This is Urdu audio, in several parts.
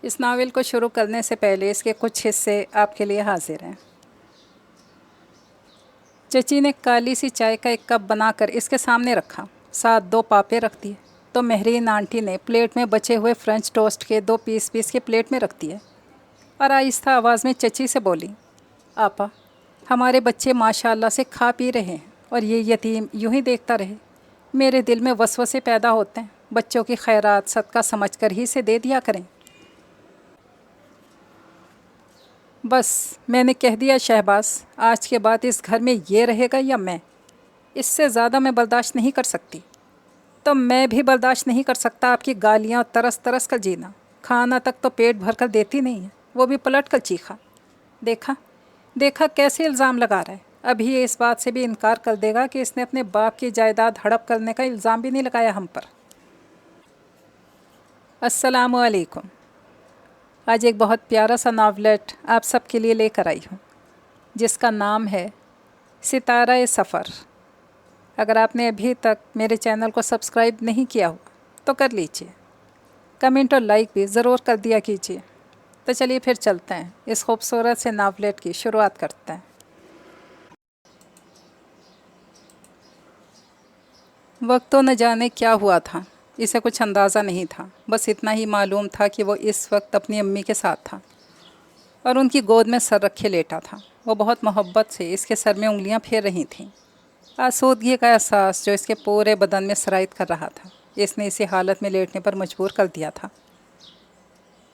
اس ناول کو شروع کرنے سے پہلے اس کے کچھ حصے آپ کے لیے حاضر ہیں۔ چچی نے کالی سی چائے کا ایک کپ بنا کر اس کے سامنے رکھا، ساتھ 2 پاپے رکھ دیے، تو مہرین آنٹی نے پلیٹ میں بچے ہوئے فرنچ ٹوسٹ کے 2 پیس کے پلیٹ میں رکھ دیے اور آہستہ آواز میں چچی سے بولی، آپا ہمارے بچے ماشاء اللہ سے کھا پی رہے ہیں اور یہ یتیم یوں ہی دیکھتا رہے۔ میرے دل میں وسوسے پیدا ہوتے ہیں، بچوں کی خیرات صدقہ سمجھ کر ہی سے دے دیا کریں۔ بس میں نے کہہ دیا شہباز، آج کے بعد اس گھر میں یہ رہے گا یا میں، اس سے زیادہ میں برداشت نہیں کر سکتی۔ تو میں بھی برداشت نہیں کر سکتا آپ کی گالیاں اور ترس ترس کر جینا۔ کھانا تک تو پیٹ بھر کر دیتی نہیں ہے، وہ بھی پلٹ کر چیخا۔ دیکھا کیسے الزام لگا رہا ہے، ابھی یہ اس بات سے بھی انکار کر دے گا کہ اس نے اپنے باپ کی جائیداد ہڑپ کرنے کا الزام بھی نہیں لگایا ہم پر۔ السلام علیکم۔ آج ایک بہت پیارا سا ناولٹ آپ سب کے لیے لے کر آئی ہوں، جس کا نام ہے ستارہ سفر۔ اگر آپ نے ابھی تک میرے چینل کو سبسکرائب نہیں کیا ہوا تو کر لیجئے، کمنٹ اور لائک بھی ضرور کر دیا کیجئے۔ تو چلیے پھر چلتے ہیں، اس خوبصورت سے ناولٹ کی شروعات کرتے ہیں۔ وقت تو نہ جانے کیا ہوا تھا، اسے کچھ اندازہ نہیں تھا، بس اتنا ہی معلوم تھا کہ وہ اس وقت اپنی امی کے ساتھ تھا اور ان کی گود میں سر رکھے لیٹا تھا۔ وہ بہت محبت سے اس کے سر میں انگلیاں پھیر رہی تھیں۔ آسودگی کا احساس جو اس کے پورے بدن میں سرایت کر رہا تھا، اس نے اسی حالت میں لیٹنے پر مجبور کر دیا تھا۔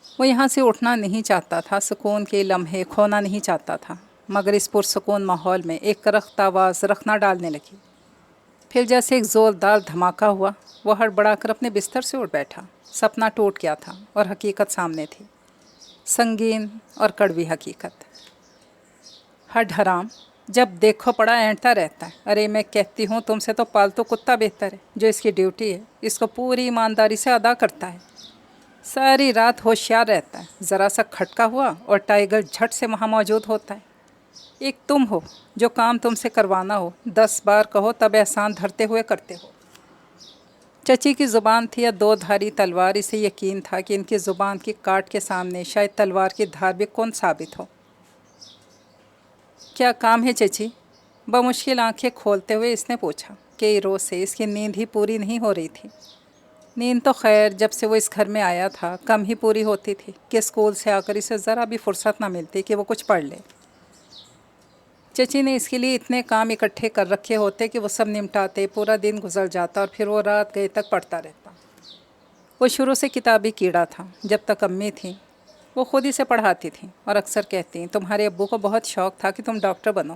وہ یہاں سے اٹھنا نہیں چاہتا تھا، سکون کے لمحے کھونا نہیں چاہتا تھا، مگر اس پرسکون ماحول میں ایک کرخت آواز رخنا ڈالنے لگی۔ پھر جیسے ایک زوردار دھماکہ ہوا، وہ ہڑبڑا کر اپنے بستر سے اٹھ بیٹھا۔ سپنا ٹوٹ گیا تھا اور حقیقت سامنے تھی، سنگین اور کڑوی حقیقت۔ ہڈ حرام، جب دیکھو پڑا اینٹتا رہتا ہے۔ ارے میں کہتی ہوں تم سے تو پالتو کتا بہتر ہے، جو اس کی ڈیوٹی ہے اس کو پوری ایمانداری سے ادا کرتا ہے۔ ساری رات ہوشیار رہتا ہے، ذرا سا کھٹکا ہوا اور ٹائیگر جھٹ سے وہاں موجود ہوتا ہے۔ ایک تم ہو جو کام تم سے کروانا ہو 10 بار کہو تب احسان دھرتے ہوئے کرتے ہو۔ چچی کی زبان تھی یا 2 دھاری تلوار، اسے یقین تھا کہ ان کی زبان کی کاٹ کے سامنے شاید تلوار کی دھار بھی کون ثابت ہو۔ کیا کام ہے چچی؟ بمشکل آنکھیں کھولتے ہوئے اس نے پوچھا۔ کئی روز سے اس کی نیند ہی پوری نہیں ہو رہی تھی۔ نیند تو خیر جب سے وہ اس گھر میں آیا تھا کم ہی پوری ہوتی تھی کہ اسکول سے آ کر اسے ذرا بھی فرصت نہ ملتی کہ وہ کچھ پڑھ لے۔ چچی نے اس کے لیے اتنے کام اکٹھے کر رکھے ہوتے کہ وہ سب نمٹاتے پورا دن گزر جاتا اور پھر وہ رات گئے تک پڑھتا رہتا۔ وہ شروع سے کتابی کیڑا تھا۔ جب تک امی تھیں وہ خود ہی سے پڑھاتی تھیں اور اکثر کہتی تمہارے ابو کو بہت شوق تھا کہ تم ڈاکٹر بنو،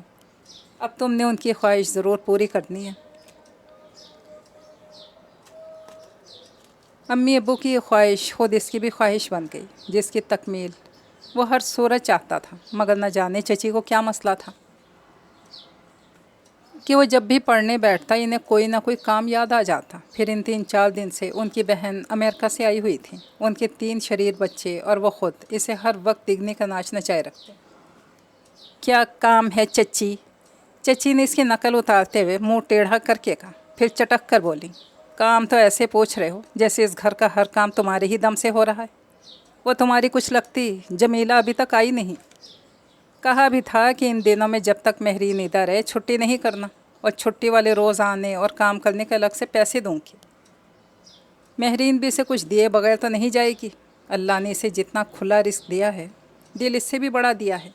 اب تم نے ان کی خواہش ضرور پوری کرنی ہے۔ امی ابو کی یہ خواہش خود اس کی بھی خواہش بن گئی، جس کی تکمیل وہ ہر صورت چاہتا تھا، مگر نہ جانے چچی کو کیا مسئلہ تھا کہ وہ جب بھی پڑھنے بیٹھتا انہیں کوئی نہ کوئی کام یاد آ جاتا۔ پھر ان 3-4 دن سے ان کی بہن امریکہ سے آئی ہوئی تھی، ان کے 3 شریر بچے اور وہ خود اسے ہر وقت دگنی کا ناچ نچائے رکھتے۔ کیا کام ہے چچی؟ چچی نے اس کی نقل اتارتے ہوئے منہ ٹیڑھا کر کے کہا، پھر چٹک کر بولی، کام تو ایسے پوچھ رہے ہو جیسے اس گھر کا ہر کام تمہارے ہی دم سے ہو رہا ہے۔ وہ تمہاری کچھ لگتی جمیلہ ابھی تک آئی نہیں۔ کہا بھی تھا کہ ان دنوں میں جب تک مہرین ادھر ہے چھٹی نہیں کرنا، اور چھٹی والے روز آنے اور کام کرنے کے الگ سے پیسے دوں گی۔ مہرین بھی اسے کچھ دیے بغیر تو نہیں جائے گی۔ اللہ نے اسے جتنا کھلا رزق دیا ہے، دل اس سے بھی بڑا دیا ہے،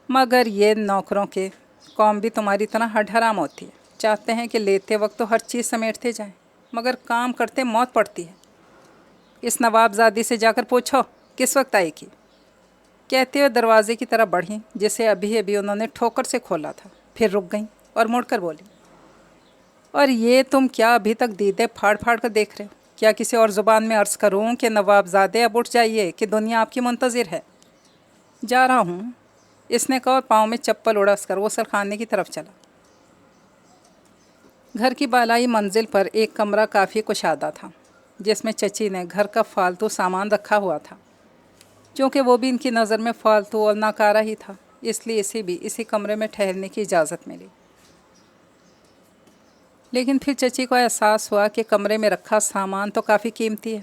مگر یہ نوکروں کے قوم بھی تمہاری طرح ہڈ حرام ہوتی ہے، چاہتے ہیں کہ لیتے وقت تو ہر چیز سمیٹتے جائیں، مگر کام کرتے موت پڑتی ہے۔ اس نواب زادی سے جا کر پوچھو کس وقت آئے گی۔ کہتے ہوئے دروازے کی طرف بڑھیں جسے ابھی انہوں نے ٹھوکر سے کھولا تھا، پھر رک گئیں اور مڑ کر بولی، اور یہ تم کیا ابھی تک دیدے پھاڑ پھاڑ کر دیکھ رہے ہو؟ کیا کسی اور زبان میں عرض کروں کہ نواب زادے اب اٹھ جائیے کہ دنیا آپ کی منتظر ہے؟ جا رہا ہوں، اس نے کہا اور پاؤں میں چپل اڑس کر غسل خانے کی طرف چلا۔ گھر کی بالائی منزل پر ایک کمرہ کافی کشادہ تھا، جس میں چچی نے گھر کا فالتو سامان رکھا ہوا تھا۔ چونکہ وہ بھی ان کی نظر میں فالتو اور ناکارہ ہی تھا، اس لیے اسے بھی اسی کمرے میں ٹھہرنے کی اجازت ملی۔ لیکن پھر چچی کو احساس ہوا کہ کمرے میں رکھا سامان تو کافی قیمتی ہے،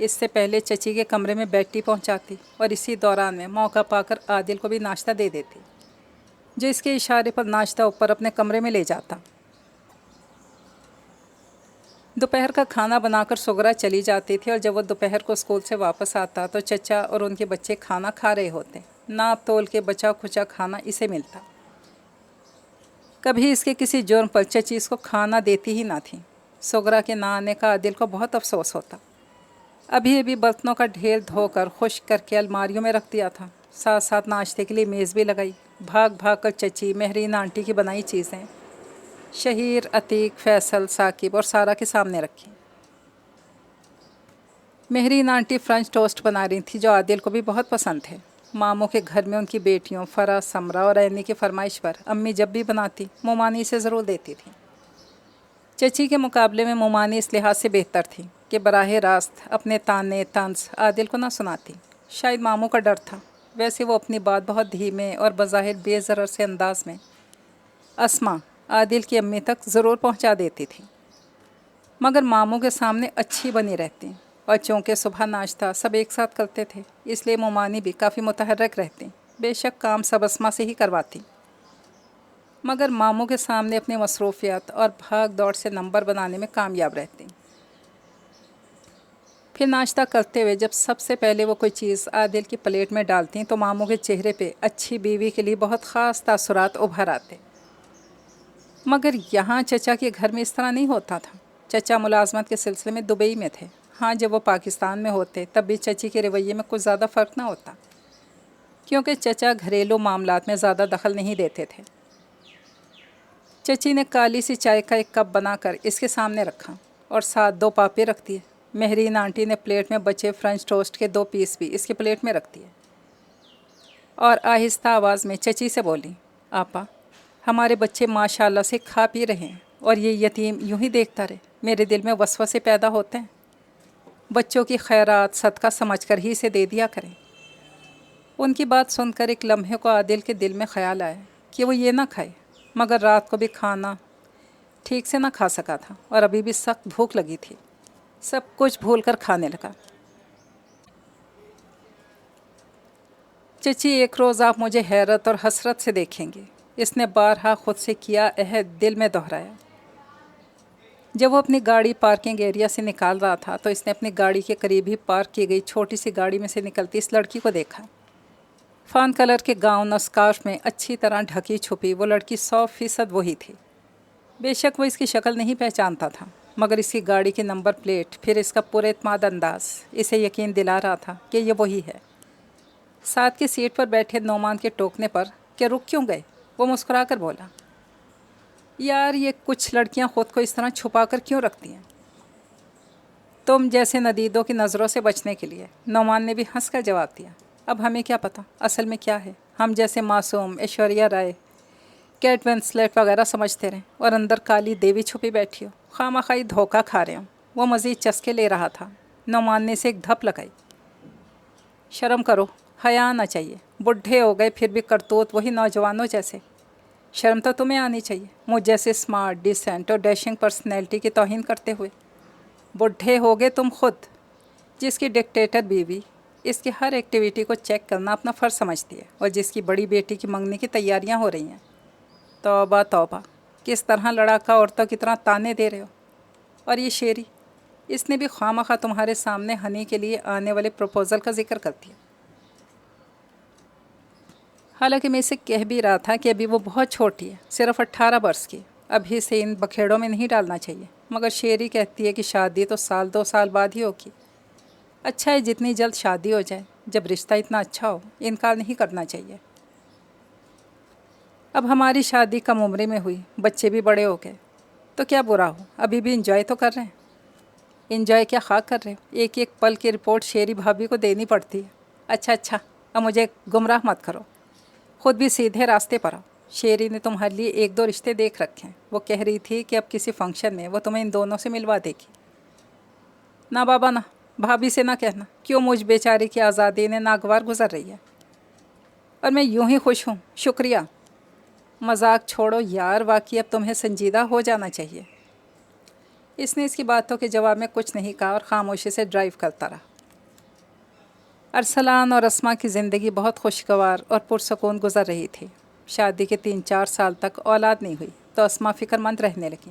اس سے پہلے چچی کے کمرے میں بیٹی پہنچاتی اور اسی دوران میں موقع پا کر عادل کو بھی ناشتہ دے دیتی، جو اس کے اشارے پر ناشتہ اوپر اپنے کمرے میں لے جاتا۔ دوپہر کا کھانا بنا کر سغرا چلی جاتی تھی، اور جب وہ دوپہر کو اسکول سے واپس آتا تو چچا اور ان کے بچے کھانا کھا رہے ہوتے۔ ناپ تول کے بچا کھچا کھانا اسے ملتا۔ کبھی اس کے کسی جرم پر چچی اس کو کھانا دیتی ہی نہ تھی۔ سغرا کے نہ آنے کا عادل کو بہت افسوس ہوتا۔ ابھی برتنوں کا ڈھیر دھو کر خشک کر کے الماریوں میں رکھ دیا تھا، ساتھ ساتھ ناشتے کے لیے میز بھی لگائی۔ بھاگ کر چچی مہرین آنٹی کی بنائی چیزیں شہیر، عتیق، فیصل، ثاقب اور سارا کے سامنے رکھی۔ مہرین آنٹی فرنچ ٹوسٹ بنا رہی تھی، جو عادل کو بھی بہت پسند تھے۔ ماموں کے گھر میں ان کی بیٹیوں فرح، سمرا اور عینی کی فرمائش پر امی جب بھی بناتی مومانی اسے ضرور دیتی تھی۔ چچی کے مقابلے میں مومانی اس لحاظ سے بہتر تھی کہ براہ راست اپنے تانے طنز عادل کو نہ سناتی۔ شاید ماموں کا ڈر تھا، ویسے وہ اپنی بات بہت دھیمے اور بظاہر بے ضرر سے انداز میں اسما، عادل کی امی تک ضرور پہنچا دیتی تھی، مگر ماموں کے سامنے اچھی بنی رہتی، اور چونکہ صبح ناشتہ سب ایک ساتھ کرتے تھے اس لیے مومانی بھی کافی متحرک رہتی۔ بے شک کام سب اسما سے ہی کرواتی، مگر ماموں کے سامنے اپنی مصروفیات اور بھاگ دوڑ سے نمبر بنانے میں کامیاب رہتی۔ پھر ناشتہ کرتے ہوئے جب سب سے پہلے وہ کوئی چیز عادل کی پلیٹ میں ڈالتی تو ماموں کے چہرے پہ اچھی بیوی کے لیے بہت خاص تاثرات ابھر آتے۔ مگر یہاں چچا کے گھر میں اس طرح نہیں ہوتا تھا۔ چچا ملازمت کے سلسلے میں دبئی میں تھے۔ ہاں، جب وہ پاکستان میں ہوتے تب بھی چچی کے رویے میں کچھ زیادہ فرق نہ ہوتا، کیونکہ چچا گھریلو معاملات میں زیادہ دخل نہیں دیتے تھے۔ چچی نے کالی سی چائے کا ایک کپ بنا کر اس کے سامنے رکھا اور ساتھ 2 پاپے رکھ دیے۔ مہرین آنٹی نے پلیٹ میں بچے فرنچ ٹوسٹ کے 2 پیس بھی اس کی پلیٹ میں رکھ دیے اور آہستہ آواز میں چچی سے بولی، آپا، ہمارے بچے ماشاءاللہ سے کھا پی رہے ہیں، اور یہ یتیم یوں ہی دیکھتا رہے، میرے دل میں وسوسے پیدا ہوتے ہیں۔ بچوں کی خیرات صدقہ سمجھ کر ہی اسے دے دیا کریں۔ ان کی بات سن کر ایک لمحے کو عادل کے دل میں خیال آیا کہ وہ یہ نہ کھائے، مگر رات کو بھی کھانا ٹھیک سے نہ کھا سکا تھا اور ابھی بھی سخت بھوک لگی تھی۔ سب کچھ بھول کر کھانے لگا۔ چچی، ایک روز آپ مجھے حیرت اور حسرت سے دیکھیں گے، اس نے بارہا خود سے کیا عہد دل میں دہرایا۔ جب وہ اپنی گاڑی پارکنگ ایریا سے نکال رہا تھا تو اس نے اپنی گاڑی کے قریب ہی پارک کی گئی چھوٹی سی گاڑی میں سے نکلتی اس لڑکی کو دیکھا۔ فان کلر کے گاؤن اور اسکارف میں اچھی طرح ڈھکی چھپی وہ لڑکی 100% وہی تھی۔ بے شک وہ اس کی شکل نہیں پہچانتا تھا، مگر اس کی گاڑی کی نمبر پلیٹ، پھر اس کا پر اعتماد انداز اسے یقین دلا رہا تھا کہ یہ وہی ہے۔ ساتھ کی سیٹ پر بیٹھے نعمان کے ٹوکنے پر کہ رک کیوں گئے، وہ مسکرا کر بولا، یار یہ کچھ لڑکیاں خود کو اس طرح چھپا کر کیوں رکھتی ہیں؟ تم جیسے ندیدوں کی نظروں سے بچنے کے لیے۔ نعمان نے بھی ہنس کر جواب دیا، اب ہمیں کیا پتہ اصل میں کیا ہے، ہم جیسے معصوم ایشوریہ رائے، کیٹ وینسلیٹ وغیرہ سمجھتے رہیں اور اندر کالی دیوی چھپی بیٹھی ہو، خواہ دھوکہ کھا رہے ہوں۔ وہ مزید چسکے لے رہا تھا۔ نعمان نے اسے ایک دھپ لگائی، شرم کرو، حیا آنا چاہیے، بڈھے ہو گئے پھر بھی کرتوت وہی نوجوانوں جیسے۔ شرم تو تمہیں آنی چاہیے، مجھ جیسے اسمارٹ، ڈیسنٹ اور ڈیشنگ پرسنالٹی کی توہین کرتے ہوئے۔ بڈھے ہو گئے تم خود، جس کی ڈکٹیٹر بیوی اس کی ہر ایکٹیویٹی کو چیک کرنا اپنا فرض سمجھتی ہے، اور جس کی بڑی بیٹی کی منگنی کی تیاریاں ہو رہی ہیں۔ توبہ توبہ، کس طرح لڑاکا عورتوں کی طرح تانے دے رہے ہو۔ اور یہ شیری، اس نے بھی خواہ تمہارے سامنے ہنی کے لیے آنے والے پروپوزل کا ذکر کر دیا۔ حالانکہ میں اسے کہہ بھی رہا تھا کہ ابھی وہ بہت چھوٹی ہے، صرف 18 برس کی، ابھی اسے ان بکھیڑوں میں نہیں ڈالنا چاہیے، مگر شیری کہتی ہے کہ شادی تو 1-2 سال بعد ہی ہوگی۔ اچھا ہے جتنی جلد شادی ہو جائے، جب رشتہ اتنا اچھا ہو انکار نہیں کرنا چاہیے۔ اب ہماری شادی کم عمری میں ہوئی، بچے بھی بڑے ہو گئے، تو کیا برا ہو، ابھی بھی انجوائے تو کر رہے ہیں۔ انجوائے کیا خاک کر رہے ہو، ایک ایک پل کی رپورٹ شیری بھابھی کو دینی پڑتی ہے۔ اچھا، اب مجھے گمراہ مت کرو، خود بھی سیدھے راستے پر آؤ۔ شیری نے تمہارے لیے 1-2 رشتے دیکھ رکھے ہیں، وہ کہہ رہی تھی کہ اب کسی فنکشن میں وہ تمہیں ان دونوں سے ملوا دے گی۔ نہ بابا نہ، بھابھی سے نہ کہنا، کیوں مجھ بیچاری کی آزادی نے ناگوار گزر رہی ہے، اور میں یوں ہی خوش ہوں، شکریہ۔ مذاق چھوڑو یار، واقعی اب تمہیں سنجیدہ ہو جانا چاہیے۔ اس نے اس کی باتوں کے جواب میں کچھ نہیں کہا اور خاموشی سے ڈرائیو کرتا رہا۔ ارسلان اور اسما کی زندگی بہت خوشگوار اور پرسکون گزر رہی تھی۔ شادی کے 3-4 سال تک اولاد نہیں ہوئی تو اسما فکر مند رہنے لگی،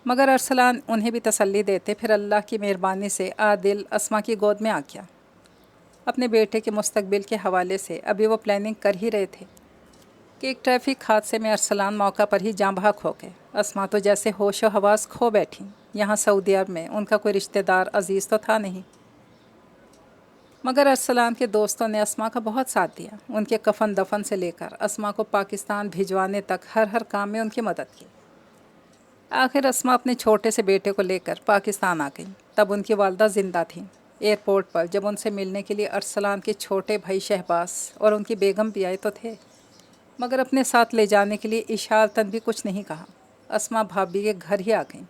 مگر ارسلان انہیں بھی تسلی دیتے پھر اللہ کی مہربانی سے عادل اسما کی گود میں آ گیا۔ اپنے بیٹے کے مستقبل کے حوالے سے ابھی وہ پلاننگ کر ہی رہے تھے کہ ایک ٹریفک حادثے میں ارسلان موقع پر ہی جاں بحق ہو گئے۔ اسما تو جیسے ہوش و حواس کھو بیٹھیں۔ یہاں سعودی عرب میں ان کا کوئی رشتہ دار عزیز تو تھا نہیں، مگر ارسلان کے دوستوں نے اسما کا بہت ساتھ دیا۔ ان کے کفن دفن سے لے کر اسما کو پاکستان بھجوانے تک ہر کام میں ان کی مدد کی۔ آخر اسما اپنے چھوٹے سے بیٹے کو لے کر پاکستان آ گئیں۔ تب ان کی والدہ زندہ تھیں۔ ایئرپورٹ پر جب ان سے ملنے کے لیے ارسلان کے چھوٹے بھائی شہباز اور ان کی بیگم بھی آئے تو تھے، مگر اپنے ساتھ لے جانے کے لیے اشارتاً بھی کچھ نہیں کہا۔ اسما بھابھی کے گھر ہی آ گئیں۔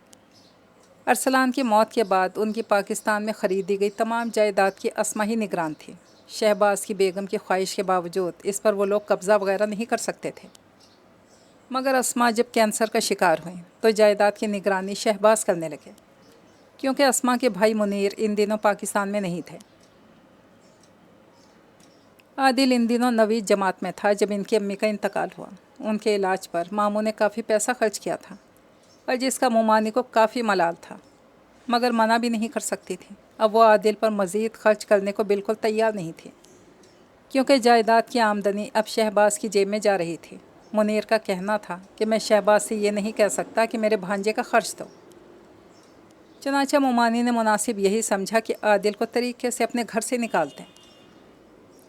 ارسلان کی موت کے بعد ان کی پاکستان میں خریدی گئی تمام جائیداد کی اسما ہی نگران تھی۔ شہباز کی بیگم کی خواہش کے باوجود اس پر وہ لوگ قبضہ وغیرہ نہیں کر سکتے تھے، مگر اسما جب کینسر کا شکار ہوئیں تو جائیداد کی نگرانی شہباز کرنے لگے، کیونکہ اسما کے بھائی منیر ان دنوں پاکستان میں نہیں تھے۔ عادل ان دنوں 9ویں جماعت میں تھا جب ان کی امی کا انتقال ہوا۔ ان کے علاج پر ماموں نے کافی پیسہ خرچ کیا تھا اور جس کا مومانی کو کافی ملال تھا، مگر منع بھی نہیں کر سکتی تھی۔ اب وہ عادل پر مزید خرچ کرنے کو بالکل تیار نہیں تھی، کیونکہ جائیداد کی آمدنی اب شہباز کی جیب میں جا رہی تھی۔ منیر کا کہنا تھا کہ میں شہباز سے یہ نہیں کہہ سکتا کہ میرے بھانجے کا خرچ دو۔ چنانچہ مومانی نے مناسب یہی سمجھا کہ عادل کو طریقے سے اپنے گھر سے نکال دیں۔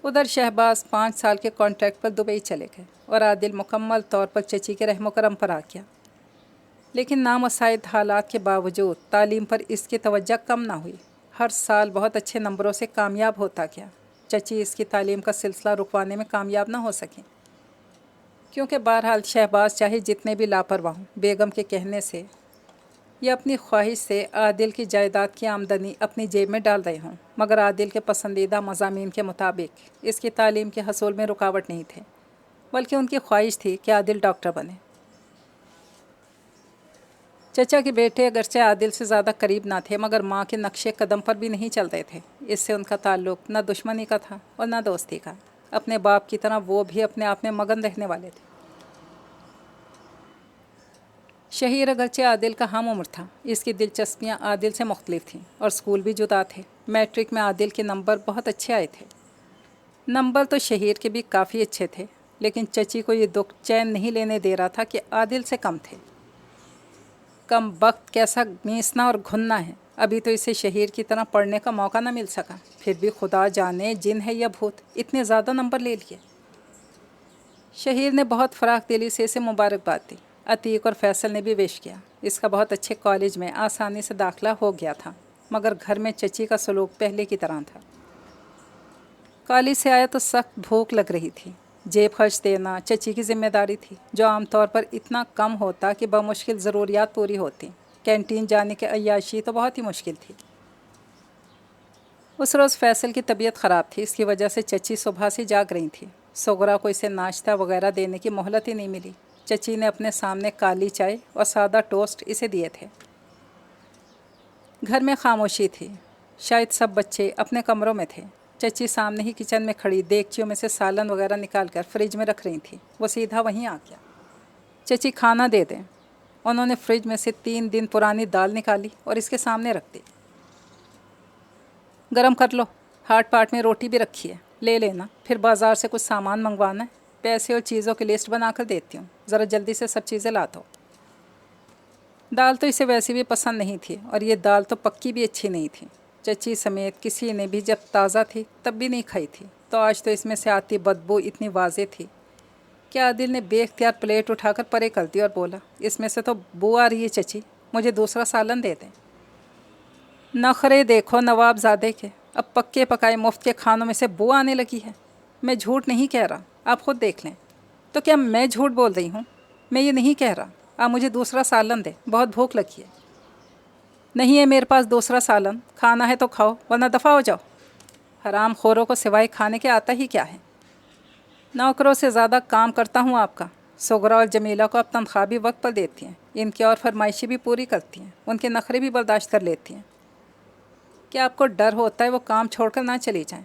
ادھر شہباز 5 سال کے کانٹریکٹ پر دبئی چلے گئے اور عادل مکمل طور پر چچی کے رحم و کرم پر آ گیا، لیکن نامساعد حالات کے باوجود تعلیم پر اس کی توجہ کم نہ ہوئی۔ ہر سال بہت اچھے نمبروں سے کامیاب ہوتا گیا۔ چچی اس کی تعلیم کا سلسلہ رکوانے میں کامیاب نہ ہو سکیں، کیونکہ بہرحال شہباز چاہے جتنے بھی لاپرواہ ہوں، بیگم کے کہنے سے یا اپنی خواہش سے عادل کی جائیداد کی آمدنی اپنی جیب میں ڈال رہے ہوں، مگر عادل کے پسندیدہ مضامین کے مطابق اس کی تعلیم کے حصول میں رکاوٹ نہیں تھے، بلکہ ان کی خواہش تھی کہ عادل ڈاکٹر بنے۔ چچا کے بیٹے اگرچہ عادل سے زیادہ قریب نہ تھے، مگر ماں کے نقشے قدم پر بھی نہیں چل رہے تھے۔ اس سے ان کا تعلق نہ دشمنی کا تھا اور نہ دوستی کا۔ اپنے باپ کی طرح وہ بھی اپنے آپ میں مگن رہنے والے تھے۔ شہیر اگرچہ عادل کا ہم عمر تھا، اس کی دلچسپیاں عادل سے مختلف تھیں اور اسکول بھی جدا تھے۔ میٹرک میں عادل کے نمبر بہت اچھے آئے تھے۔ نمبر تو شہیر کے بھی کافی اچھے تھے، لیکن چچی کو یہ دکھ چین نہیں لینے دے رہا تھا کہ عادل سے کم تھے۔ کم بخت کیسا نیسنا اور گھننا ہے، ابھی تو اسے شہیر کی طرح پڑھنے کا موقع نہ مل سکا، پھر بھی خدا جانے جن ہے یا بھوت اتنے زیادہ نمبر لے لیے۔ شہیر نے بہت فراخ دلی سے اسے مبارکباد دی۔ عتیق اور فیصل نے بھی وش کیا۔ اس کا بہت اچھے کالج میں آسانی سے داخلہ ہو گیا تھا، مگر گھر میں چچی کا سلوک پہلے کی طرح تھا۔ کالج سے آیا تو سخت بھوک لگ رہی تھی۔ جیب خرچ دینا چچی کی ذمہ داری تھی، جو عام طور پر اتنا کم ہوتا کہ بمشکل ضروریات پوری ہوتی۔ کینٹین جانے کی عیاشی تو بہت ہی مشکل تھی۔ اس روز فیصل کی طبیعت خراب تھی، اس کی وجہ سے چچی صبح سے جاگ رہی تھی۔ سغرا کو اسے ناشتہ وغیرہ دینے کی مہلت ہی نہیں ملی۔ چچی نے اپنے سامنے کالی چائے اور سادہ ٹوسٹ اسے دیے تھے۔ گھر میں خاموشی تھی، شاید سب بچے اپنے کمروں میں تھے۔ چچی سامنے ہی کچن میں کھڑی دیگچیوں میں سے سالن وغیرہ نکال کر فریج میں رکھ رہی تھی۔ وہ سیدھا وہیں آ گیا۔ چچی کھانا دے دیں۔ انہوں نے فریج میں سے 3 دن پرانی دال نکالی اور اس کے سامنے رکھ دی۔ گرم کر لو، ہاٹ پاٹ میں روٹی بھی رکھی ہے، لے لینا، پھر بازار سے کچھ سامان منگوانا ہے، پیسے اور چیزوں کی لسٹ بنا کر دیتی ہوں، ذرا جلدی سے سب چیزیں لا دو۔ دال تو اسے ویسی بھی پسند نہیں تھی، اور یہ دال تو پکی بھی اچھی نہیں تھی۔ چچی سمیت کسی نے بھی جب تازہ تھی تب بھی نہیں کھائی تھی، تو آج تو اس میں سے آتی بدبو اتنی واضح تھی کہ عادل نے بے اختیار پلیٹ اٹھا کر پرے کر دی اور بولا، اس میں سے تو بو آ رہی ہے چچی، مجھے دوسرا سالن دے دیں۔ نخرے دیکھو نواب زادے کے، اب پکے پکائے مفت کے کھانوں میں سے بو آنے لگی ہے۔ میں جھوٹ نہیں کہہ رہا، آپ خود دیکھ لیں۔ تو کیا میں جھوٹ بول رہی ہوں؟ میں یہ نہیں کہہ رہا، آپ مجھے دوسرا سالن دیں، بہت بھوک لگی ہے۔ نہیں ہے میرے پاس دوسرا سالن، کھانا ہے تو کھاؤ ورنہ دفع ہو جاؤ۔ حرام خوروں کو سوائے کھانے کے آتا ہی کیا ہے؟ نوکروں سے زیادہ کام کرتا ہوں آپ کا۔ سغرا اور جمیلہ کو اب تنخواہ بھی وقت پر دیتی ہیں، ان کی اور فرمائشی بھی پوری کرتی ہیں، ان کے نخرے بھی برداشت کر لیتی ہیں۔ کیا آپ کو ڈر ہوتا ہے وہ کام چھوڑ کر نہ چلی جائیں؟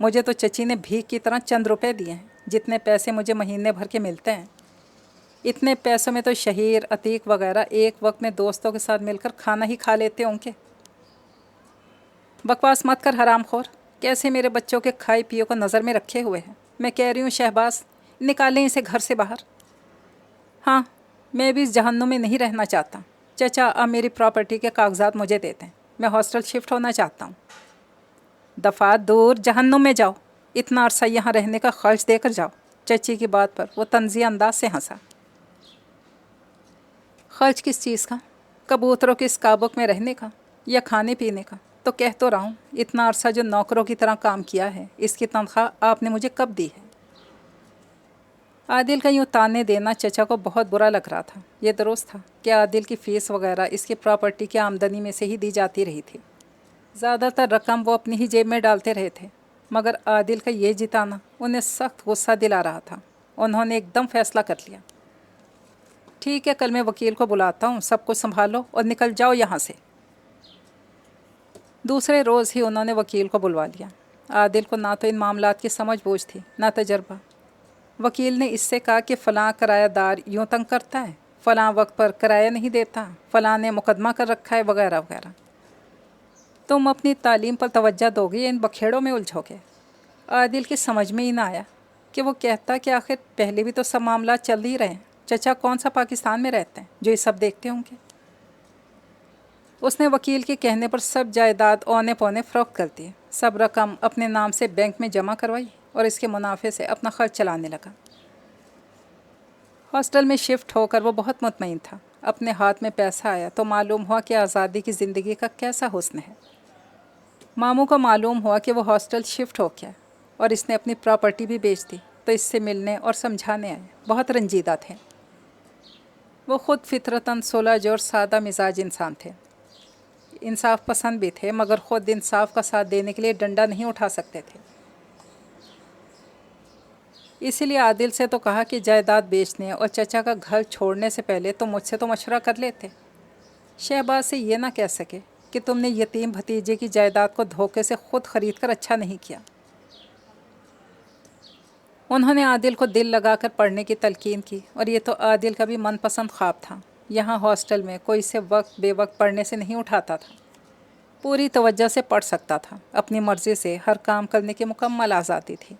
مجھے تو چچی نے بھیک کی طرح چند روپے دیے ہیں، جتنے پیسے مجھے مہینے بھر کے ملتے ہیں۔ اتنے پیسوں میں تو شہیر، عتیق وغیرہ ایک وقت میں دوستوں کے ساتھ مل کر کھانا ہی کھا لیتے ہوں گے۔ بکواس مت کر حرام خور، کیسے میرے بچوں کے کھائی پیو کو نظر میں رکھے ہوئے ہیں۔ میں کہہ رہی ہوں شہباز، نکالیں اسے گھر سے باہر۔ ہاں، میں بھی اس جہنم میں نہیں رہنا چاہتا۔ چچا، اب میری پراپرٹی کے کاغذات مجھے دیتے ہیں، میں ہاسٹل شفٹ ہونا چاہتا ہوں۔ دفعات دور، جہنم میں جاؤ، اتنا عرصہ یہاں رہنے کا خرچ دے کر جاؤ۔ چچی کی بات پر وہ طنزیہ انداز سے ہنسا۔ خرچ کس چیز کا؟ کبوتروں کے اس کابک میں رہنے کا یا کھانے پینے کا؟ تو کہہ تو رہا ہوں، اتنا عرصہ جو نوکروں کی طرح کام کیا ہے، اس کی تنخواہ آپ نے مجھے کب دی ہے؟ عادل کا یوں تانے دینا چچا کو بہت برا لگ رہا تھا۔ یہ درست تھا کہ عادل کی فیس وغیرہ اس کی پراپرٹی کی آمدنی میں سے ہی دی جاتی رہی تھی۔ زیادہ تر رقم وہ اپنی ہی جیب میں ڈالتے رہے تھے، مگر عادل کا یہ جتانا انہیں سخت غصہ دلا رہا تھا۔ انہوں نے ایک دم فیصلہ کر لیا، ٹھیک ہے، کل میں وکیل کو بلاتا ہوں، سب کچھ سنبھالو اور نکل جاؤ یہاں سے۔ دوسرے روز ہی انہوں نے وکیل کو بلوا لیا۔ عادل کو نہ تو ان معاملات کی سمجھ بوجھ تھی، نہ تجربہ۔ وکیل نے اس سے کہا کہ فلاں کرایہ دار یوں تنگ کرتا ہے، فلاں وقت پر کرایہ نہیں دیتا، فلاں نے مقدمہ کر رکھا ہے، وغیرہ وغیرہ۔ تم اپنی تعلیم پر توجہ دو گے یا ان بکھیڑوں میں الجھو گے؟ عادل کی سمجھ میں ہی نہ آیا کہ وہ کہتا کہ آخر پہلے بھی تو سب معاملات چل ہی رہے ہیں، چچا کون سا پاکستان میں رہتے ہیں جو یہ سب دیکھتے ہوں گے؟ اس نے وکیل کے کہنے پر سب جائیداد اونے پونے فروخت کر دی، سب رقم اپنے نام سے بینک میں جمع کروائی اور اس کے منافع سے اپنا خرچ چلانے لگا۔ ہاسٹل میں شفٹ ہو کر وہ بہت مطمئن تھا۔ اپنے ہاتھ میں پیسہ آیا تو معلوم ہوا کہ آزادی کی زندگی کا کیسا حسن ہے۔ ماموں کو معلوم ہوا کہ وہ ہاسٹل شفٹ ہو گیا اور اس نے اپنی پراپرٹی بھی بیچ دی، تو اس سے ملنے اور سمجھانے آئے، بہت رنجیدہ تھے۔ وہ خود فطرتاً سلجھ اور سادہ مزاج انسان تھے، انصاف پسند بھی تھے، مگر خود انصاف کا ساتھ دینے کے لیے ڈنڈا نہیں اٹھا سکتے تھے۔ اسی لیے عادل سے تو کہا کہ جائیداد بیچنے اور چچا کا گھر چھوڑنے سے پہلے تو مجھ سے تو مشورہ کر لیتے۔ شہباز سے یہ نہ کہہ سکے کہ تم نے یتیم بھتیجے کی جائیداد کو دھوکے سے خود خرید کر اچھا نہیں کیا۔ انہوں نے عادل کو دل لگا کر پڑھنے کی تلقین کی، اور یہ تو عادل کا بھی من پسند خواب تھا۔ یہاں ہاسٹل میں کوئی سے وقت بے وقت پڑھنے سے نہیں اٹھاتا تھا، پوری توجہ سے پڑھ سکتا تھا، اپنی مرضی سے ہر کام کرنے کی مکمل آزادی تھی۔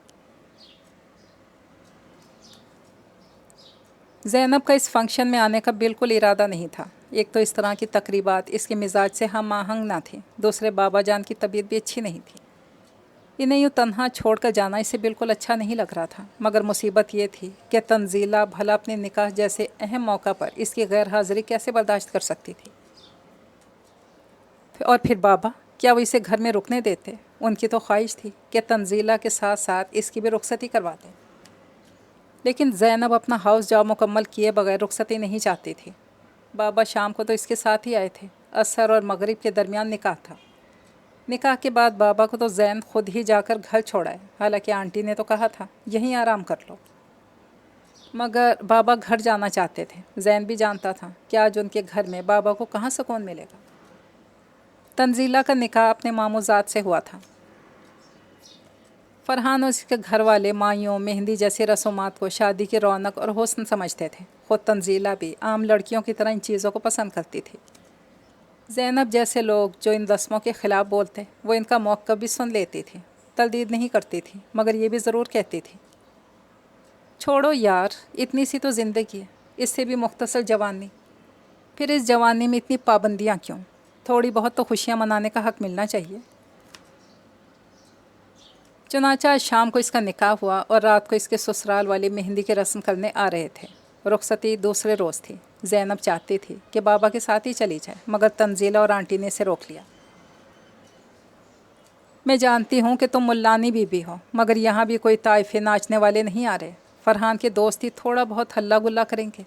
زینب کا اس فنکشن میں آنے کا بالکل ارادہ نہیں تھا۔ ایک تو اس طرح کی تقریبات اس کے مزاج سے ہم آہنگ نہ تھیں، دوسرے بابا جان کی طبیعت بھی اچھی نہیں تھی۔ انہیں یوں تنہا چھوڑ کر جانا اسے بالکل اچھا نہیں لگ رہا تھا، مگر مصیبت یہ تھی کہ تنزیلہ بھلا اپنے نکاح جیسے اہم موقع پر اس کی غیر حاضری کیسے برداشت کر سکتی تھی؟ اور پھر بابا، کیا وہ اسے گھر میں رکنے دیتے؟ ان کی تو خواہش تھی کہ تنزیلہ کے ساتھ ساتھ اس کی بھی رخصتی کروا دیں، لیکن زینب اپنا ہاؤس جاب مکمل کیے بغیر رخصتی نہیں چاہتی تھی۔ بابا شام کو تو اس کے ساتھ ہی آئے تھے، عصر اور مغرب کے درمیان نکاح تھا۔ نکاح کے بعد بابا کو تو زین خود ہی جا کر گھر چھوڑا ہے، حالانکہ آنٹی نے تو کہا تھا یہیں آرام کر لو، مگر بابا گھر جانا چاہتے تھے۔ زین بھی جانتا تھا کہ آج ان کے گھر میں بابا کو کہاں سکون ملے گا۔ تنزیلہ کا نکاح اپنے ماموزاد سے ہوا تھا۔ فرحان اور اس کے گھر والے مائیوں مہندی جیسی رسومات کو شادی کی رونق اور حسن سمجھتے تھے۔ خود تنزیلہ بھی عام لڑکیوں کی طرح ان چیزوں کو پسند کرتی تھی۔ زینب جیسے لوگ جو ان رسموں کے خلاف بولتے، وہ ان کا موقف بھی سن لیتی تھی، تردید نہیں کرتی تھی، مگر یہ بھی ضرور کہتی تھی، چھوڑو یار، اتنی سی تو زندگی ہے، اس سے بھی مختصر جوانی، پھر اس جوانی میں اتنی پابندیاں کیوں؟ تھوڑی بہت تو خوشیاں منانے کا حق ملنا چاہیے۔ چنانچہ آج شام کو اس کا نکاح ہوا اور رات کو اس کے سسرال والے مہندی کی رسم کرنے آ رہے تھے۔ رخصتی دوسرے روز تھی۔ زینب چاہتی تھی کہ بابا کے ساتھ ہی چلی جائے، مگر تنزیلہ اور آنٹی نے اسے روک لیا۔ میں جانتی ہوں کہ تم ملانی بھی ہو، مگر یہاں بھی کوئی طائفے ناچنے والے نہیں آ رہے۔ فرحان کے دوست ہی تھوڑا بہت ہلا گلا کریں گے۔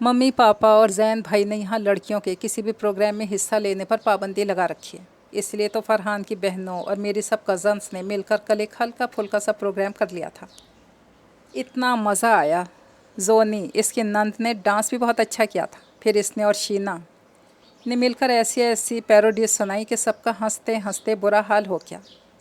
ممی پاپا اور زین بھائی نے یہاں لڑکیوں کے کسی بھی پروگرام میں حصہ لینے پر پابندی لگا رکھی ہے، اس لیے تو فرحان کی بہنوں اور میری سب کزنس نے مل کر کل ایک ہلکا پھلکا سا پروگرام کر لیا تھا۔ اتنا مزہ آیا۔ زونی، اس کی نند نے ڈانس بھی بہت اچھا کیا تھا، پھر اس نے اور شینا نے مل کر ایسی ایسی پیروڈیز سنائی کہ سب کا ہنستے ہنستے برا حال ہو گیا۔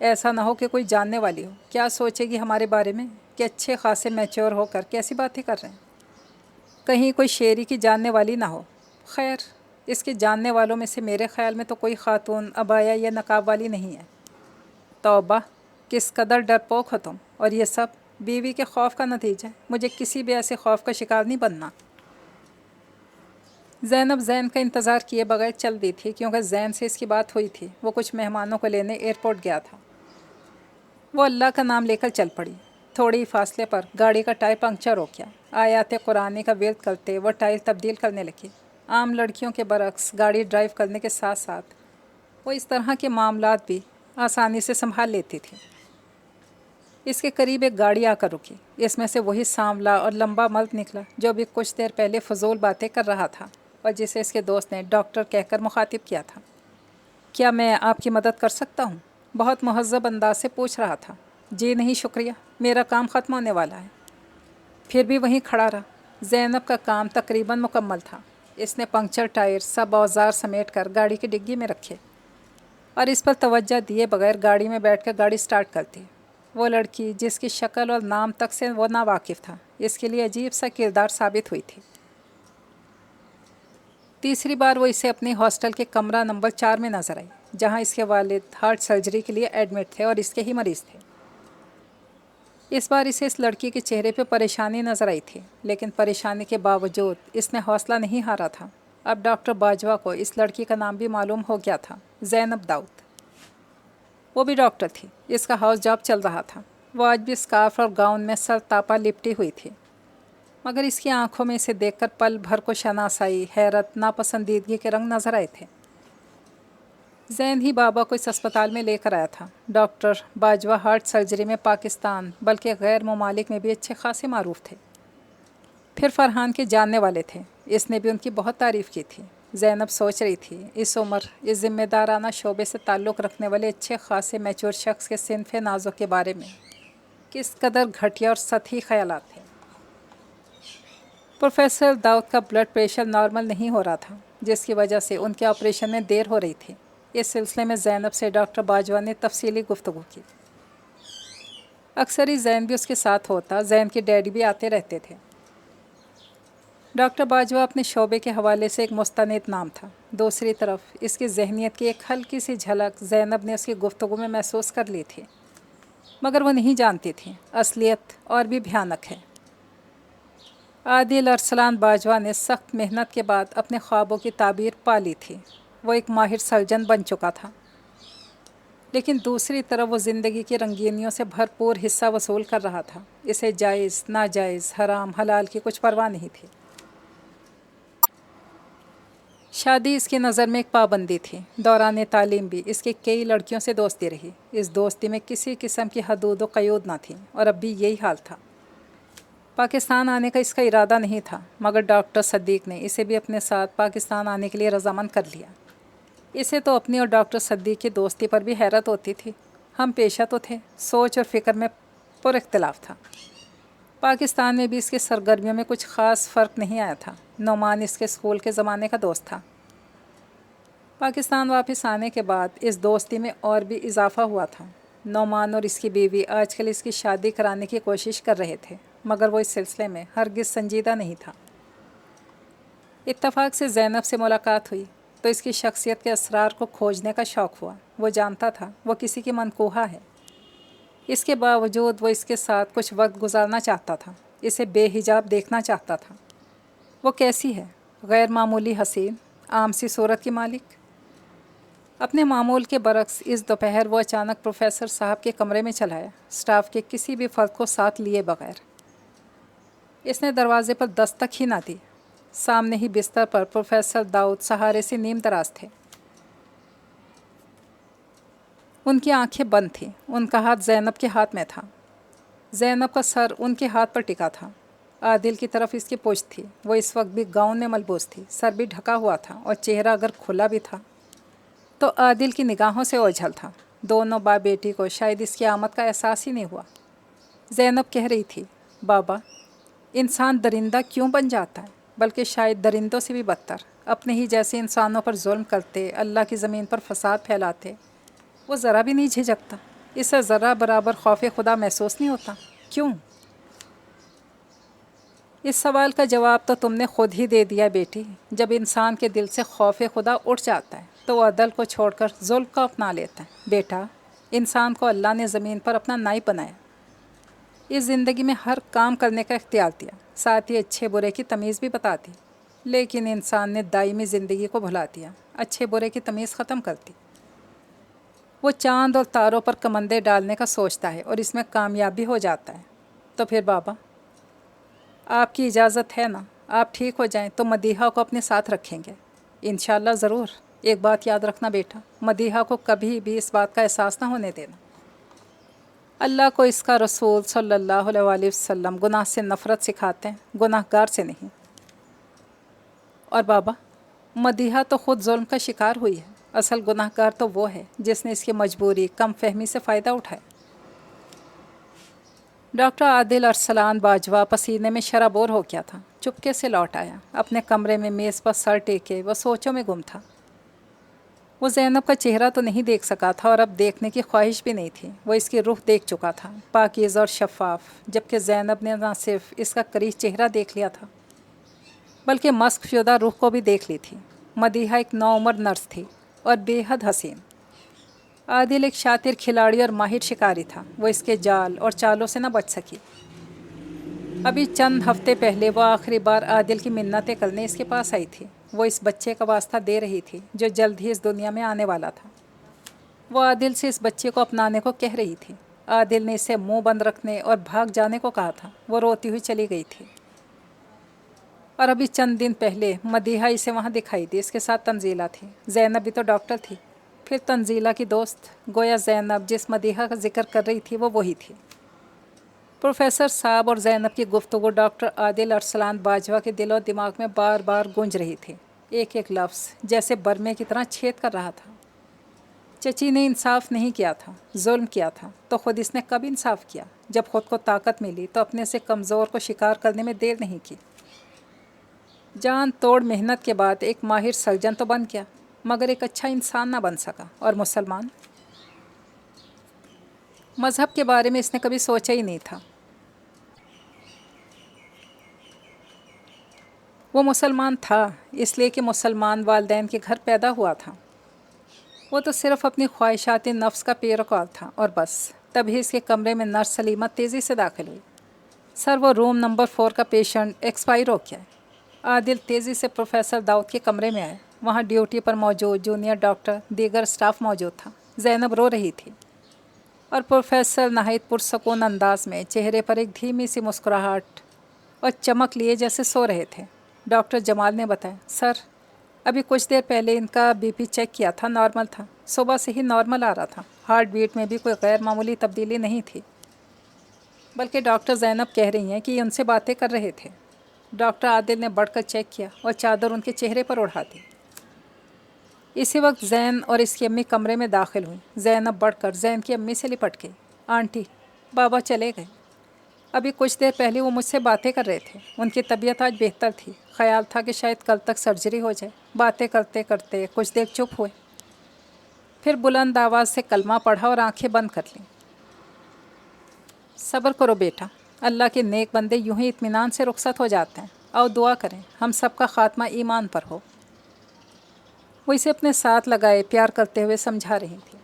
ایسا نہ ہو کہ کوئی جاننے والی ہو، کیا سوچے گی ہمارے بارے میں کہ اچھے خاصے میچور ہو کر کیسی باتیں کر رہے ہیں، کہیں کوئی شیری کی جاننے والی نہ ہو۔ خیر، اس کے جاننے والوں میں سے میرے خیال میں تو کوئی خاتون عبایا یا نقاب والی نہیں ہے۔ توبہ، کس قدر ڈرپوک ہو تم، اور یہ سب بیوی کے خوف کا نتیجہ ہے۔ مجھے کسی بھی ایسے خوف کا شکار نہیں بننا۔ زینب زین کا انتظار کیے بغیر چل دی تھی، کیونکہ زین سے اس کی بات ہوئی تھی۔ وہ کچھ مہمانوں کو لینے ایئرپورٹ گیا تھا۔ وہ اللہ کا نام لے کر چل پڑی۔ تھوڑی فاصلے پر گاڑی کا ٹائر پنکچر ہو گیا۔ آیات قرآنی کا ورد کرتے وہ ٹائر تبدیل کرنے لگی۔ عام لڑکیوں کے برعکس گاڑی ڈرائیو کرنے کے ساتھ ساتھ وہ اس طرح کے معاملات بھی آسانی سے سنبھال لیتی تھی۔ اس کے قریب ایک گاڑی آ کر رکی۔ اس میں سے وہی سانولا اور لمبا مرد نکلا جو بھی کچھ دیر پہلے فضول باتیں کر رہا تھا اور جسے اس کے دوست نے ڈاکٹر کہہ کر مخاطب کیا تھا۔ کیا میں آپ کی مدد کر سکتا ہوں؟ بہت مہذب انداز سے پوچھ رہا تھا۔ جی نہیں شکریہ، میرا کام ختم ہونے والا ہے۔ پھر بھی وہیں کھڑا رہا۔ زینب کا کام تقریباً مکمل تھا۔ اس نے پنکچر ٹائر سب اوزار سمیٹ کر گاڑی کی ڈگی میں رکھے اور اس پر توجہ دیے بغیر گاڑی میں بیٹھ کر گاڑی سٹارٹ کرتی۔ وہ لڑکی جس کی شکل اور نام تک سے وہ ناواقف تھا، اس کے لیے عجیب سا کردار ثابت ہوئی تھی۔ تیسری بار وہ اسے اپنے ہاسٹل کے کمرہ نمبر 4 میں نظر آئی، جہاں اس کے والد ہارٹ سرجری کے لیے ایڈمٹ تھے اور اس کے ہی مریض تھے۔ اس بار اسے اس لڑکی کے چہرے پہ پریشانی نظر آئی تھی، لیکن پریشانی کے باوجود اس نے حوصلہ نہیں ہارا تھا۔ اب ڈاکٹر باجوہ کو اس لڑکی کا نام بھی معلوم ہو گیا تھا، زینب داؤد۔ وہ بھی ڈاکٹر تھی، اس کا ہاؤس جاب چل رہا تھا۔ وہ آج بھی اسکارف اور گاؤن میں سر تاپا لپٹی ہوئی تھی، مگر اس کی آنکھوں میں اسے دیکھ کر پل بھر کو شناسائی، حیرت، ناپسندیدگی کے رنگ نظر آئے تھے۔ زین ہی بابا کو اس اسپتال میں لے کر آیا تھا۔ ڈاکٹر باجوہ ہارٹ سرجری میں پاکستان بلکہ غیر ممالک میں بھی اچھے خاصے معروف تھے۔ پھر فرحان کے جاننے والے تھے، اس نے بھی ان کی بہت تعریف کی تھی۔ زینب سوچ رہی تھی اس عمر اس ذمہ دارانہ شعبے سے تعلق رکھنے والے اچھے خاصے میچور شخص کے صنف نازک کے بارے میں کس قدر گھٹیا اور سطحی خیالات تھے۔ پروفیسر داؤد کا بلڈ پریشر نارمل نہیں ہو رہا تھا، جس کی وجہ سے ان کے آپریشن میں دیر ہو رہی تھی۔ اس سلسلے میں زینب سے ڈاکٹر باجوہ نے تفصیلی گفتگو کی۔ اکثر ہی زین بھی اس کے ساتھ ہوتا، زین کے ڈیڈی بھی آتے رہتے تھے۔ ڈاکٹر باجوہ اپنے شعبے کے حوالے سے ایک مستند نام تھا۔ دوسری طرف اس کی ذہنیت کی ایک ہلکی سی جھلک زینب نے اس کی گفتگو میں محسوس کر لی تھی، مگر وہ نہیں جانتی تھی اصلیت اور بھی بھیانک ہے۔ عادل ارسلان باجوہ نے سخت محنت کے بعد اپنے خوابوں کی تعبیر پا لی تھی۔ وہ ایک ماہر سرجن بن چکا تھا، لیکن دوسری طرف وہ زندگی کی رنگینیوں سے بھرپور حصہ وصول کر رہا تھا۔ اسے جائز، ناجائز، حرام، حلال کی کچھ پرواہ نہیں تھی۔ شادی اس کی نظر میں ایک پابندی تھی۔ دوران تعلیم بھی اس کی کئی لڑکیوں سے دوستی رہی۔ اس دوستی میں کسی قسم کی حدود و قیود نہ تھی، اور اب بھی یہی حال تھا۔ پاکستان آنے کا اس کا ارادہ نہیں تھا، مگر ڈاکٹر صدیق نے اسے بھی اپنے ساتھ پاکستان آنے کے لیے رضامند کر لیا۔ اسے تو اپنی اور ڈاکٹر صدیق کی دوستی پر بھی حیرت ہوتی تھی۔ ہم پیشہ تو تھے، سوچ اور فکر میں پر اختلاف تھا۔ پاکستان میں بھی اس کی سرگرمیوں میں کچھ خاص فرق نہیں آیا تھا۔ نعمان اس کے اسکول کے زمانے کا دوست تھا۔ پاکستان واپس آنے کے بعد اس دوستی میں اور بھی اضافہ ہوا تھا۔ نعمان اور اس کی بیوی آج کل اس کی شادی کرانے کی کوشش کر رہے تھے، مگر وہ اس سلسلے میں ہرگز سنجیدہ نہیں تھا۔ اتفاق سے زینب سے ملاقات ہوئی تو اس کی شخصیت کے اسرار کو کھوجنے کا شوق ہوا۔ وہ جانتا تھا وہ کسی کی منکوحہ ہے، اس کے باوجود وہ اس کے ساتھ کچھ وقت گزارنا چاہتا تھا، اسے بے حجاب دیکھنا چاہتا تھا۔ وہ کیسی ہے؟ غیر معمولی حسین، عام سی صورت کی مالک۔ اپنے معمول کے برعکس اس دوپہر وہ اچانک پروفیسر صاحب کے کمرے میں چلا آیا، اسٹاف کے کسی بھی فرد کو ساتھ لیے بغیر۔ اس نے دروازے پر دستک ہی نہ دی۔ سامنے ہی بستر پر پروفیسر داؤد سہارے سے نیم دراز تھے۔ ان کی آنکھیں بند تھیں، ان کا ہاتھ زینب کے ہاتھ میں تھا۔ زینب کا سر ان کے ہاتھ پر ٹکا تھا۔ عادل کی طرف اس کی پشت تھی۔ وہ اس وقت بھی گاؤن میں ملبوس تھی، سر بھی ڈھکا ہوا تھا، اور چہرہ اگر کھلا بھی تھا تو عادل کی نگاہوں سے اوجھل تھا۔ دونوں باپ بیٹی کو شاید اس کی آمد کا احساس ہی نہیں ہوا۔ زینب کہہ رہی تھی، بابا، انسان درندہ کیوں بن جاتا ہے؟ بلکہ شاید درندوں سے بھی بدتر، اپنے ہی جیسے انسانوں پر ظلم کرتے، اللہ کی زمین پر فساد پھیلاتے، وہ ذرا بھی نہیں جھجکتا۔ اسے ذرا برابر خوف خدا محسوس نہیں ہوتا؟ کیوں؟ اس سوال کا جواب تو تم نے خود ہی دے دیا بیٹی۔ جب انسان کے دل سے خوف خدا اٹھ جاتا ہے تو وہ عدل کو چھوڑ کر ظلم کو اپنا لیتا ہے۔ بیٹا، انسان کو اللہ نے زمین پر اپنا نائب بنایا، اس زندگی میں ہر کام کرنے کا اختیار دیا، ساتھ ہی اچھے برے کی تمیز بھی بتا دی، لیکن انسان نے دائمی زندگی کو بھلا دیا، اچھے برے کی تمیز ختم کر دی۔ وہ چاند اور تاروں پر کمندے ڈالنے کا سوچتا ہے اور اس میں کامیاب بھی ہو جاتا ہے۔ تو پھر بابا، آپ کی اجازت ہے نا؟ آپ ٹھیک ہو جائیں تو مدیحہ کو اپنے ساتھ رکھیں گے؟ انشاءاللہ ضرور۔ ایک بات یاد رکھنا بیٹا، مدیحہ کو کبھی بھی اس بات کا احساس نہ ہونے دینا۔ اللہ کو اس کا رسول صلی اللہ علیہ وآلہ وسلم گناہ سے نفرت سکھاتے ہیں، گناہ گار سے نہیں۔ اور بابا، مدیحہ تو خود ظلم کا شکار ہوئی ہے، اصل گناہ گار تو وہ ہے جس نے اس کی مجبوری، کم فہمی سے فائدہ اٹھایا۔ ڈاکٹر عادل ارسلان باجوہ پسینے میں شرابور ہو گیا تھا، چپکے سے لوٹ آیا۔ اپنے کمرے میں میز پر سر ٹیکے وہ سوچوں میں گم تھا۔ وہ زینب کا چہرہ تو نہیں دیکھ سکا تھا اور اب دیکھنے کی خواہش بھی نہیں تھی۔ وہ اس کی روح دیکھ چکا تھا، پاکیزہ اور شفاف، جبکہ زینب نے نہ صرف اس کا کریہ چہرہ دیکھ لیا تھا بلکہ مسخ شدہ روح کو بھی دیکھ لی تھی۔ مدیحہ ایک نوعمر نرس تھی اور بے حد حسین۔ عادل ایک شاطر کھلاڑی اور ماہر شکاری تھا، وہ اس کے جال اور چالوں سے نہ بچ سکی۔ ابھی چند ہفتے پہلے وہ آخری بار عادل کی منتیں کرنے اس کے پاس آئی تھی۔ وہ اس بچے کا واسطہ دے رہی تھی جو جلد ہی اس دنیا میں آنے والا تھا۔ وہ عادل سے اس بچے کو اپنانے کو کہہ رہی تھی۔ عادل نے اسے منہ بند رکھنے اور بھاگ جانے کو کہا تھا۔ وہ روتی ہوئی چلی گئی تھی اور ابھی چند دن پہلے مدیحہ اسے وہاں دکھائی دی، اس کے ساتھ تنزیلہ تھی۔ زینب بھی تو ڈاکٹر تھی، پھر تنزیلہ کی دوست۔ گویا زینب جس مدیحہ کا ذکر کر رہی تھی وہ وہی تھی۔ پروفیسر صاحب اور زینب کی گفتگو ڈاکٹر عادل ارسلان باجوہ کے دل و دماغ میں بار بار گونج رہی تھی، ایک ایک لفظ جیسے برمے کی طرح چھید کر رہا تھا۔ چچی نے انصاف نہیں کیا تھا، ظلم کیا تھا، تو خود اس نے کب انصاف کیا؟ جب خود کو طاقت ملی تو اپنے سے کمزور کو شکار کرنے میں دیر نہیں کی۔ جان توڑ محنت کے بعد ایک ماہر سرجن تو بن گیا، مگر ایک اچھا انسان نہ بن سکا۔ اور مسلمان؟ مذہب کے بارے میں اس نے کبھی سوچا ہی نہیں تھا۔ وہ مسلمان تھا اس لیے کہ مسلمان والدین کے گھر پیدا ہوا تھا۔ وہ تو صرف اپنی خواہشات نفس کا پیروکار تھا اور بس۔ تبھی اس کے کمرے میں نرس سلیمہ تیزی سے داخل ہوئی۔ سر، وہ روم نمبر 4 کا پیشنٹ ایکسپائر ہو گیا ہے۔ عادل تیزی سے پروفیسر داؤد کے کمرے میں آئے۔ وہاں ڈیوٹی پر موجود جونیئر ڈاکٹر، دیگر سٹاف موجود تھا۔ زینب رو رہی تھی اور پروفیسر نہایت پرسکون انداز میں چہرے پر ایک دھیمی سی مسکراہٹ اور چمک لیے جیسے سو رہے تھے۔ ڈاکٹر جمال نے بتایا، سر، ابھی کچھ دیر پہلے ان کا بی پی چیک کیا تھا، نارمل تھا، صبح سے ہی نارمل آ رہا تھا، ہارٹ بیٹ میں بھی کوئی غیر معمولی تبدیلی نہیں تھی، بلکہ ڈاکٹر زینب کہہ رہی ہیں کہ یہ ان سے باتیں کر رہے تھے۔ ڈاکٹر عادل نے بڑھ کر چیک کیا اور چادر ان کے چہرے پر اڑا دی۔ اسی وقت زین اور اس کی امی کمرے میں داخل ہوئیں۔ زینب بڑھ کر زین کی امی سے لپٹ گئی۔ آنٹی، بابا چلے گئے، ابھی کچھ دیر پہلے وہ مجھ سے باتیں کر رہے تھے، ان کی طبیعت آج بہتر تھی، خیال تھا کہ شاید کل تک سرجری ہو جائے۔ باتیں کرتے کرتے کچھ دیر چپ ہوئے، پھر بلند آواز سے کلمہ پڑھا اور آنکھیں بند کر لیں۔ صبر کرو بیٹا، اللہ کے نیک بندے یوں ہی اطمینان سے رخصت ہو جاتے ہیں۔ آؤ دعا کریں، ہم سب کا خاتمہ ایمان پر ہو۔ وہ اسے اپنے ساتھ لگائے پیار کرتے ہوئے سمجھا رہی تھی۔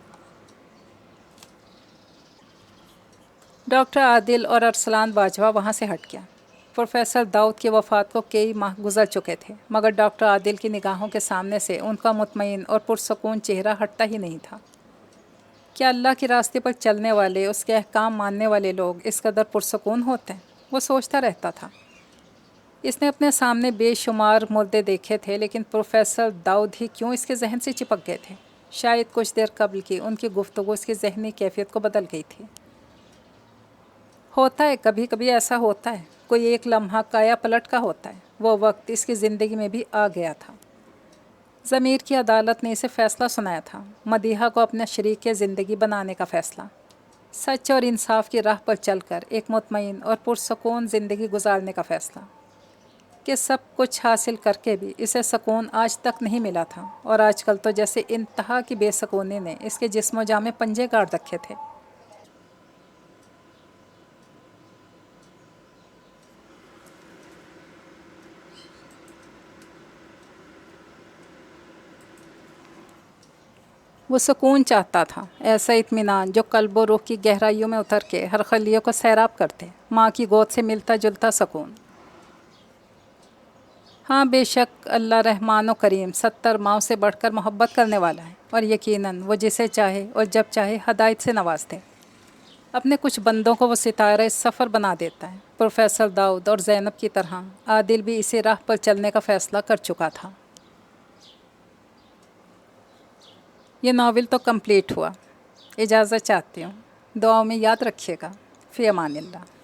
ڈاکٹر عادل اور ارسلان باجوہ وہاں سے ہٹ گیا۔ پروفیسر داؤد کی وفات کو کئی ماہ گزر چکے تھے، مگر ڈاکٹر عادل کی نگاہوں کے سامنے سے ان کا مطمئن اور پرسکون چہرہ ہٹتا ہی نہیں تھا۔ کیا اللہ کے راستے پر چلنے والے، اس کے احکام ماننے والے لوگ اس قدر پرسکون ہوتے ہیں؟ وہ سوچتا رہتا تھا۔ اس نے اپنے سامنے بے شمار مردے دیکھے تھے، لیکن پروفیسر داؤد ہی کیوں اس کے ذہن سے چپک گئے تھے؟ شاید کچھ دیر قبل کی ان کی گفتگو اس کی ذہنی کیفیت کو بدل گئی تھی۔ ہوتا ہے، کبھی کبھی ایسا ہوتا ہے، کوئی ایک لمحہ کایا پلٹ کا ہوتا ہے۔ وہ وقت اس کی زندگی میں بھی آ گیا تھا۔ ضمیر کی عدالت نے اسے فیصلہ سنایا تھا، مدیحہ کو اپنا شریک زندگی بنانے کا فیصلہ، سچ اور انصاف کی راہ پر چل کر ایک مطمئن اور پرسکون زندگی گزارنے کا فیصلہ، کہ سب کچھ حاصل کر کے بھی اسے سکون آج تک نہیں ملا تھا، اور آج کل تو جیسے انتہا کی بے سکونی نے اس کے جسم و جاں میں پنجے گاڑ رکھے تھے۔ وہ سکون چاہتا تھا، ایسا اطمینان جو قلب و روح کی گہرائیوں میں اتر کے ہر خلیوں کو سیراب کرتے، ماں کی گود سے ملتا جلتا سکون۔ ہاں بے شک اللہ رحمان و کریم 70 ماؤں سے بڑھ کر محبت کرنے والا ہے، اور یقیناً وہ جسے چاہے اور جب چاہے ہدایت سے نوازتے۔ اپنے کچھ بندوں کو وہ ستارہ سفر بنا دیتا ہے۔ پروفیسر داؤد اور زینب کی طرح عادل بھی اسی راہ پر چلنے کا فیصلہ کر چکا تھا۔ یہ ناول تو کمپلیٹ ہوا، اجازت چاہتی ہوں، دعاؤں میں یاد رکھیے گا۔ فی امان اللہ۔